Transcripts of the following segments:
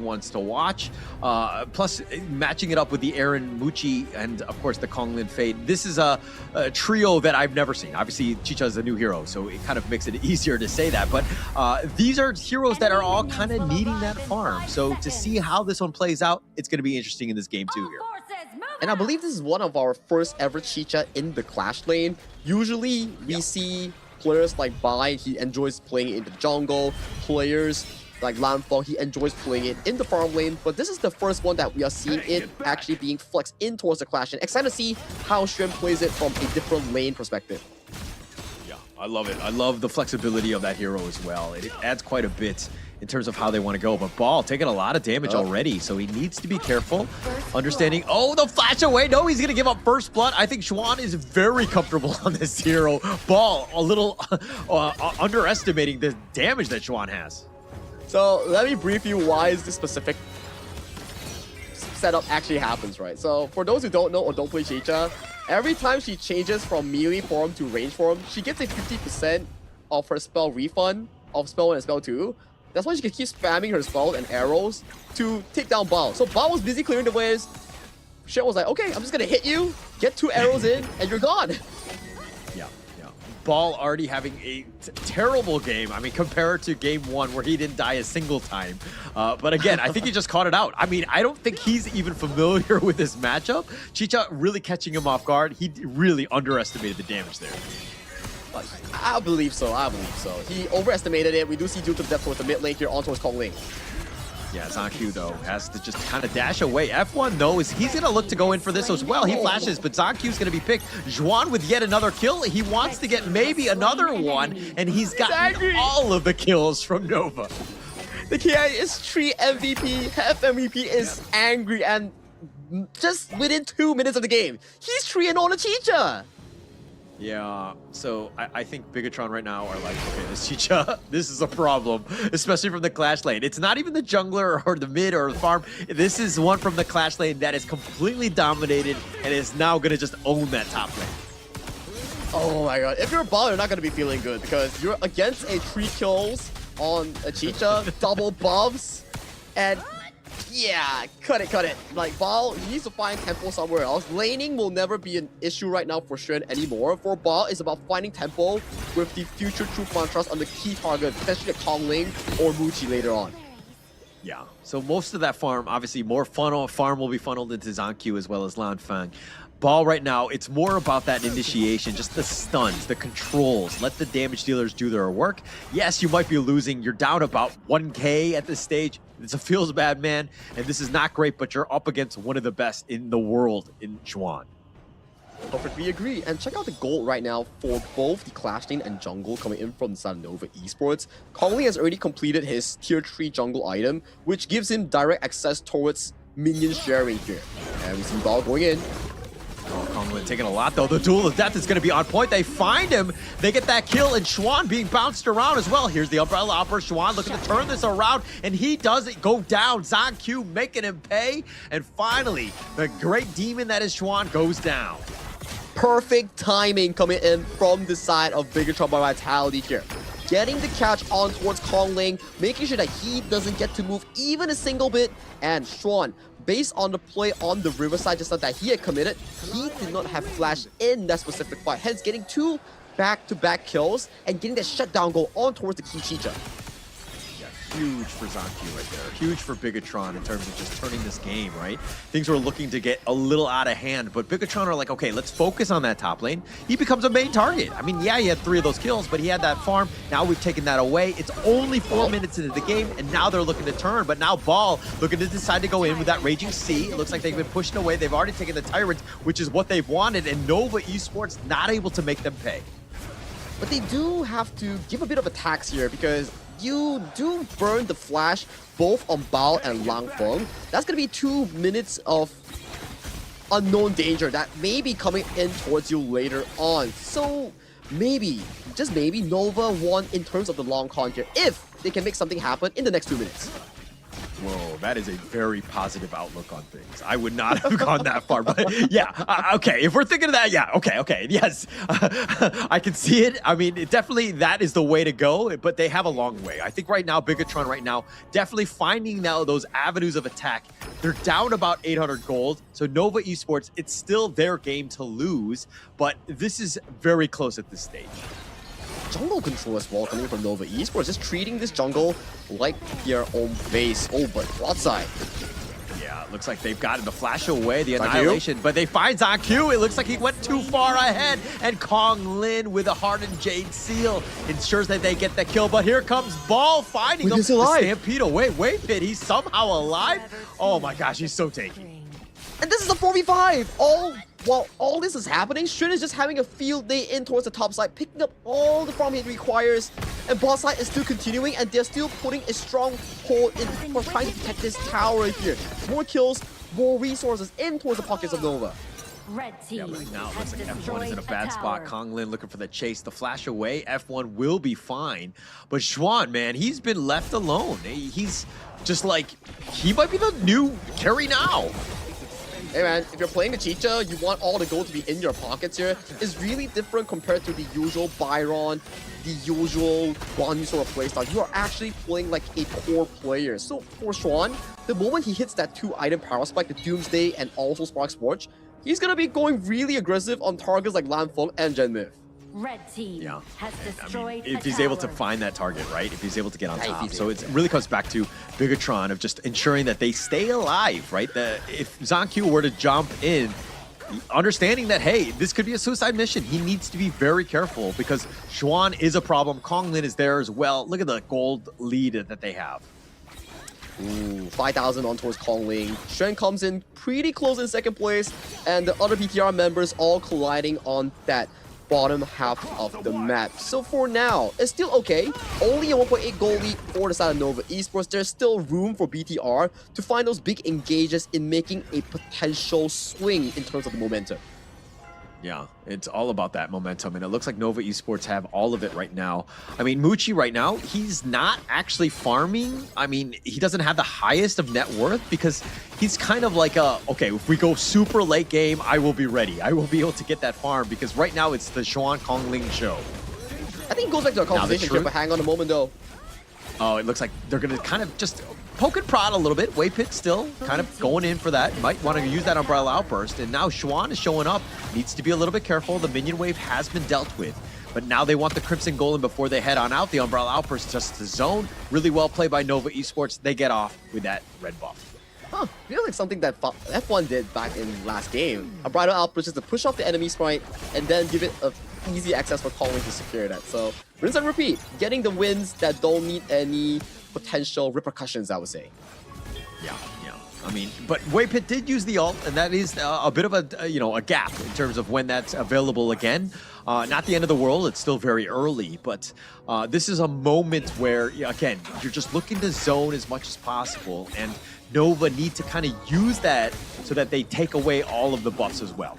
ones to watch. Plus, matching it up with the Aaron Mucci and, of course, the Konglin Fade. This is a trio that I've never seen. Obviously, Chicha is a new hero, so it kind of makes it easier to say that. But these are heroes that are all kind of needing that farm. So to see how this one plays out, it's going to be interesting in this game too here. And I believe this is one of our first ever Chicha in the Clash lane. Usually, we see players like Bai, he enjoys playing it in the jungle. Players like Lanfeng, he enjoys playing it in the farm lane, but this is the first one that we are seeing it actually being flexed in towards the Clash. And excited to see how Xuan plays it from a different lane perspective. Yeah, I love it. I love the flexibility of that hero as well. It adds quite a bit in terms of how they want to go. But Ball taking a lot of damage already, so he needs to be careful. Understanding, oh, the flash away. No, he's going to give up first blood. I think Xuan is very comfortable on this hero. Ball a little underestimating the damage that Xuan has. So let me brief you why this specific setup actually happens, right? So for those who don't know or don't play Chicha, every time she changes from melee form to range form, she gets a 50% of her spell refund of spell 1 and spell 2. That's why she can keep spamming her spells and arrows to take down Bao. So Bao was busy clearing the waves. Xuan was like, okay, I'm just gonna hit you, get 2 arrows in, and you're gone. Ball already having a terrible game. I mean, compared to game 1 where he didn't die a single time. But again, I think he just caught it out. I mean, I don't think he's even familiar with this matchup. Chicha really catching him off guard. He really underestimated the damage there. I believe so, He overestimated it. We do see due to the depth towards the mid lane here on towards Konglin. Yeah, Zancu, though, has to just kind of dash away. F1, though, he's going to look to go in for this as well. He flashes, but Zancu's going to be picked. Xuan with yet another kill. He wants to get maybe another one, and he's gotten all of the kills from Nova. The KI is 3 MVP. Half MVP is angry, and just within 2 minutes of the game, he's 3-0 on a Chicha. Yeah, so I think Bigetron right now are like, okay, this Chicha, this is a problem, especially from the Clash lane. It's not even the jungler or the mid or the farm. This is one from the Clash lane that is completely dominated and is now going to just own that top lane. Oh my god, if you're a Bao, you're not going to be feeling good because you're against a 3 kills on a Chicha, double buffs, and yeah, cut it. Like, Bao, he needs to find tempo somewhere else. Laning will never be an issue right now for Xuan anymore. For Bao, it's about finding tempo with the future truth mantras on the key target, potentially the Konglin or Mucci later on. Yeah, so most of that farm, obviously more farm will be funneled into Zancu as well as Lanfeng. Ball right now, it's more about that initiation, just the stuns, the controls. Let the damage dealers do their work. Yes, you might be losing. You're down about 1K at this stage. It feels bad, man. And this is not great, but you're up against one of the best in the world in Xuan. Perfectly agree. And check out the gold right now for both the Clash lane and jungle coming in from the side of Nova Esports. Konglin has already completed his tier 3 jungle item, which gives him direct access towards minion sharing here. And we see Bao going in. Oh, Konglin taking a lot, though. The Duel of Death is going to be on point. They find him. They get that kill, and Xuan being bounced around as well. Here's the Umbrella Upper. Xuan looking to turn this around, and he doesn't go down. Zancu making him pay. And finally, the great demon that is Xuan goes down. Perfect timing coming in from the side of Bigetron by Vitality here. Getting the catch on towards Konglin, making sure that he doesn't get to move even a single bit. And Xuan, based on the play on the Riverside just that he had committed, he did not have flash in that specific fight, hence getting 2 back-to-back kills and getting that shutdown goal on towards the key Chicha. Yeah, huge for Zancu right there. Huge for Bigetron in terms of just turning this game, right? Things were looking to get a little out of hand, but Bigetron are like, okay, let's focus on that top lane. He becomes a main target. I mean, yeah, he had 3 of those kills, but he had that farm. Now we've taken that away. It's only 4 minutes into the game, and now they're looking to turn, but now Ball looking to decide to go in with that Raging Sea. It looks like they've been pushed away. They've already taken the Tyrants, which is what they've wanted, and Nova Esports not able to make them pay. But they do have to give a bit of a tax here because you do burn the flash both on Bao and Lanfeng. That's going to be 2 minutes of unknown danger that may be coming in towards you later on. So maybe, just maybe, Nova won in terms of the long con here if they can make something happen in the next 2 minutes. Whoa, that is a very positive outlook on things. I would not have gone that far, but yeah, okay. If we're thinking of that, yeah, okay, yes, I can see it. I mean, definitely that is the way to go, but they have a long way. I think right now, Bigetron right now, definitely finding now those avenues of attack. They're down about 800 gold, so Nova Esports, it's still their game to lose, but this is very close at this stage. Jungle control as well coming from Nova Esports, just treating this jungle like their own base. Oh, but broadside. Yeah, it looks like they've gotten the flash away, the annihilation, but they find ZonQ. It looks like he went too far ahead, and Kong Lin with a hardened Jade Seal ensures that they get the kill, but here comes Ball finding him. The Stampede away. Wait, Pit, he's somehow alive? Oh my gosh, he's so tanky. And this is a 4v5! While all this is happening, Shin is just having a field day in towards the top side, picking up all the farm he requires, and bot side is still continuing, and they're still putting a strong hold in for trying to protect this tower here. More kills, more resources in towards the pockets of Nova. Red team. Yeah, right now it looks like F1 is in a bad spot. Kong Lin looking for the chase, the flash away. F1 will be fine, but Xuan, man, he's been left alone. He's just like, he might be the new carry now. Hey man, if you're playing the Chicha, you want all the gold to be in your pockets here. It's really different compared to the usual Byron, the usual Guan sort of playstyle. You are actually playing like a core player. So for Xuan, the moment he hits that 2-item power spike, the Doomsday and also Spark Scorch, he's gonna be going really aggressive on targets like Lam Feng and Gen Myth. Red team has destroyed if he's able to find that target, right? If he's able to get on top. So it really comes back to Bigetron of just ensuring that they stay alive, right? If ZonQ were to jump in, understanding that, hey, this could be a suicide mission, he needs to be very careful because Xuan is a problem. Kong Lin is there as well. Look at the gold lead that they have. Ooh, 5,000 on towards Kong Lin. Shen comes in pretty close in second place, and the other PTR members all colliding on that bottom half of the map. So for now, it's still okay. Only a 1.8 goal lead for the side of Nova Esports. There's still room for BTR to find those big engages in making a potential swing in terms of the momentum. Yeah, it's all about that momentum, and it looks like Nova Esports have all of it right now. I mean, Muchi right now, he's not actually farming. I mean, he doesn't have the highest of net worth because he's kind of like okay, if we go super late game, I will be ready. I will be able to get that farm because right now it's the Xuan Kong Lin show. I think it goes back to our conversation here, but hang on a moment though. Oh, it looks like they're going to kind of just poke and prod a little bit. Waypit still kind of going in for that. Might want to use that Umbrella Outburst. And now Xuan is showing up. Needs to be a little bit careful. The minion wave has been dealt with. But now they want the Crimson Golem before they head on out. The Umbrella Outburst just the zone. Really well played by Nova Esports. They get off with that red buff. Huh, feels like something that F1 did back in last game. A Bridal Outburst is to push off the enemy sprite and then give it a easy access for Kong Lin to secure that. So rinse and repeat, getting the wins that don't need any potential repercussions, I would say. Yeah. I mean, but Waypit did use the ult, and that is a bit of a gap in terms of when that's available again. Not the end of the world. It's still very early, but this is a moment where, again, you're just looking to zone as much as possible, and Nova need to kind of use that so that they take away all of the buffs as well.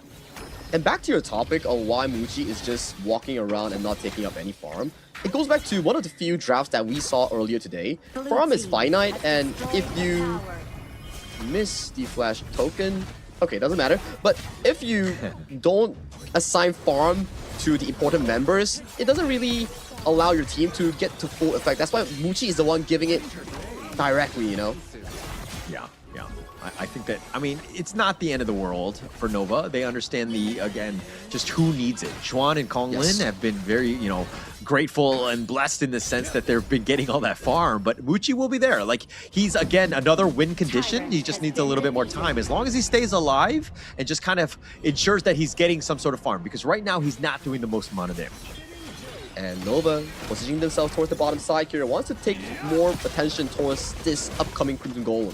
And back to your topic of why Muchi is just walking around and not taking up any farm, it goes back to one of the few drafts that we saw earlier today. Farm is finite, and if you miss the flash token, okay, doesn't matter. But if you don't assign farm to the important members, it doesn't really allow your team to get to full effect. That's why Muchi is the one giving it directly, you know? Yeah. I think that, I mean, it's not the end of the world for Nova. They understand again, just who needs it. Xuan and Kong Lin have been very, grateful and blessed in the sense that they've been getting all that farm, but Muchi will be there. Like, he's, again, another win condition. He just needs a little bit more time. As long as he stays alive and just kind of ensures that he's getting some sort of farm, because right now he's not doing the most amount of damage. And Nova, positioning themselves towards the bottom side here, wants to take more attention towards this upcoming Crimson Golem.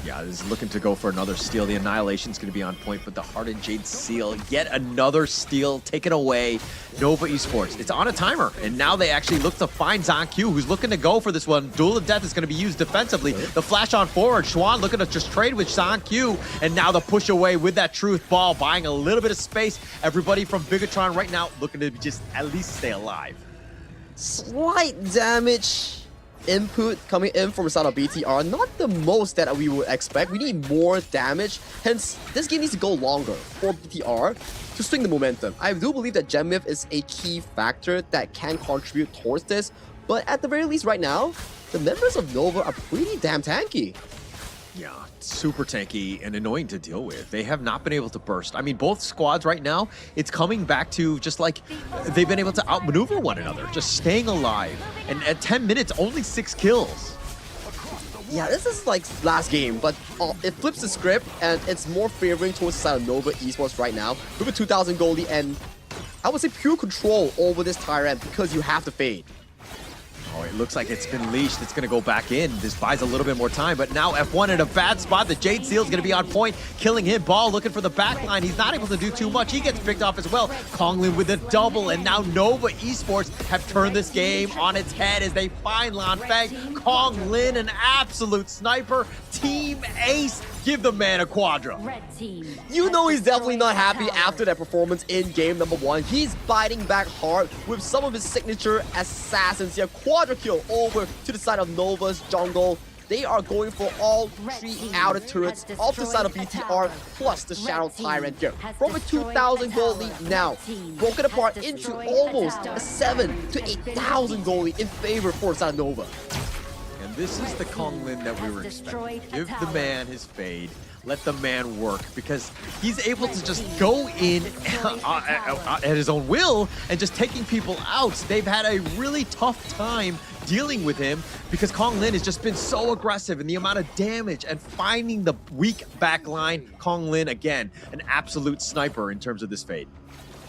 Yeah, this is looking to go for another steal. The Annihilation's going to be on point, but the Hardened Jade Seal, yet another steal taken away. Nova Esports, it's on a timer, and now they actually look to find ZonQ, who's looking to go for this one. Duel of Death is going to be used defensively. The flash on forward, Xuan looking to just trade with ZonQ, and now the push away with that Truth Ball, buying a little bit of space. Everybody from Bigetron right now looking to just at least stay alive. Slight damage input coming in from the side of BTR, not the most that we would expect. We need more damage, hence this game needs to go longer for BTR to swing the momentum. I do believe that Gem-Myth is a key factor that can contribute towards this, but at the very least right now, the members of Nova are pretty damn tanky. Yeah, super tanky and annoying to deal with. They have not been able to burst. I mean, both squads right now, it's coming back to just like they've been able to outmaneuver one another, just staying alive. And at 10 minutes, only 6 kills. Yeah, this is like last game, but it flips the script and it's more favoring towards the side of Nova Esports right now. With a 2,000 goldie and I would say pure control over this Tyrant because you have to fade. Oh, it looks like it's been leashed. It's going to go back in. This buys a little bit more time, but now F1 in a bad spot. The Jade Seal's going to be on point, killing him. Ball looking for the backline. He's not able to do too much. He gets picked off as well. Konglin with a double, and now Nova Esports have turned this game on its head as they find Lanfeng. Konglin, an absolute sniper. Team Ace, give the man a quadra. Red team. You know he's definitely not happy after that performance in game number 1. He's biting back hard with some of his signature assassins here. Quadra kill over to the side of Nova's jungle. They are going for all 3 outer turrets off the side of BTR plus the Shadow Tyrant here. From a 2,000 gold lead now, broken apart into almost a 7 to 8,000 gold lead in favor for the side of Nova. And this is the Konglin that we were expecting. Give the man his fade. Let the man work, because he's able to just go in at his own will and just taking people out. They've had a really tough time dealing with him because Konglin has just been so aggressive and the amount of damage and finding the weak backline. Konglin, again, an absolute sniper in terms of this fade.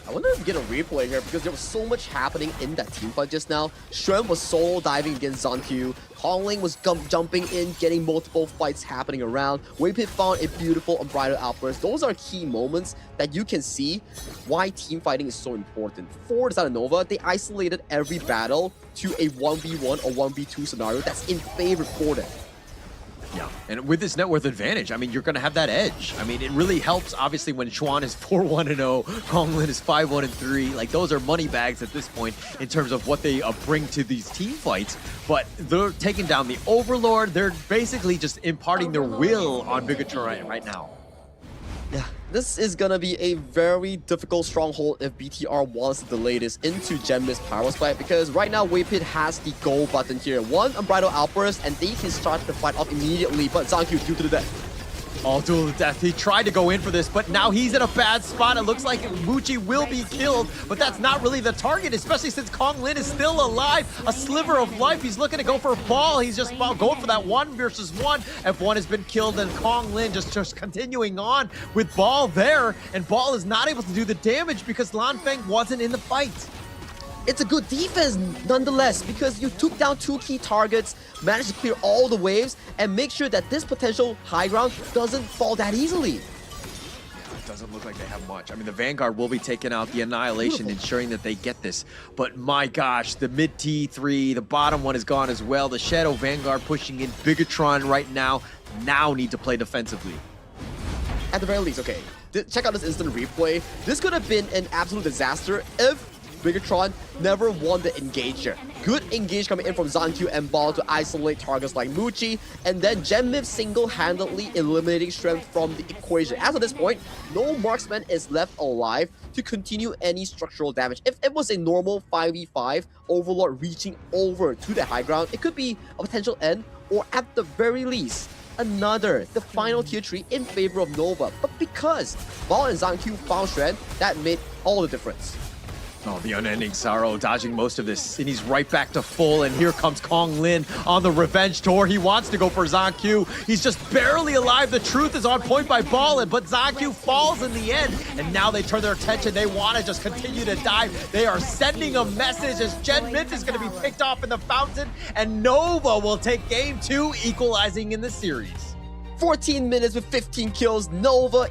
I wonder if we get a replay here because there was so much happening in that team fight just now. Shren was solo diving against Zonq. Konglin was jumping in, getting multiple fights happening around. Waypit found a beautiful unbridled outburst. Those are key moments that you can see why team fighting is so important. For the side of Nova, they isolated every battle to a 1v1 or 1v2 scenario that's in favor for them. Yeah, and with this net worth advantage, I mean, you're going to have that edge. I mean, it really helps, obviously, when Chuan is 4-1-0, Konglin is 5-1-3. Like, those are money bags at this point in terms of what they bring to these team fights. But they're taking down the Overlord. They're basically just imparting their will on Bigetron right now. Yeah, this is gonna be a very difficult stronghold if BTR wants to delay this into Gem-Myth's power spike, because right now Waypit has the go button here. One unbridled outburst and they can start the fight off immediately, but Zonq due to the death. Oh, duel to death. He tried to go in for this, but now he's in a bad spot. It looks like Muji will be killed, but that's not really the target, especially since Konglin is still alive. A sliver of life. He's looking to go for a ball. He's just about going for that 1 versus 1. F1 has been killed, and Konglin just continuing on with Ball there, and Ball is not able to do the damage because Lanfeng wasn't in the fight. It's a good defense nonetheless, because you took down 2 key targets, managed to clear all the waves, and make sure that this potential high ground doesn't fall that easily. It doesn't look like they have much. I mean, the Vanguard will be taking out the Annihilation, ensuring that they get this. But my gosh, the mid T3, the bottom one is gone as well. The Shadow Vanguard pushing in. Bigetron right now need to play defensively. At the very least, okay, check out this instant replay. This could have been an absolute disaster if Bigetron never won the engage here. Good engage coming in from Zonq and Ball to isolate targets like Muji, and then Gem-Myth single-handedly eliminating strength from the equation. As of this point, no marksman is left alive to continue any structural damage. If it was a normal 5v5, Overlord reaching over to the high ground, it could be a potential end, or at the very least, the final tier 3 in favor of Nova. But because Ball and Zonq found Shren, that made all the difference. Oh, the unending sorrow, dodging most of this, and he's right back to full, and here comes Konglin on the revenge tour. He wants to go for Zonq. He's just barely alive. The truth is on point by Ballin, but Zonq falls in the end, and now they turn their attention. They want to just continue to dive. They are sending a message as Gem-Myth is going to be picked off in the fountain, and Nova will take game 2, equalizing in the series. 14 minutes with 15 kills, Nova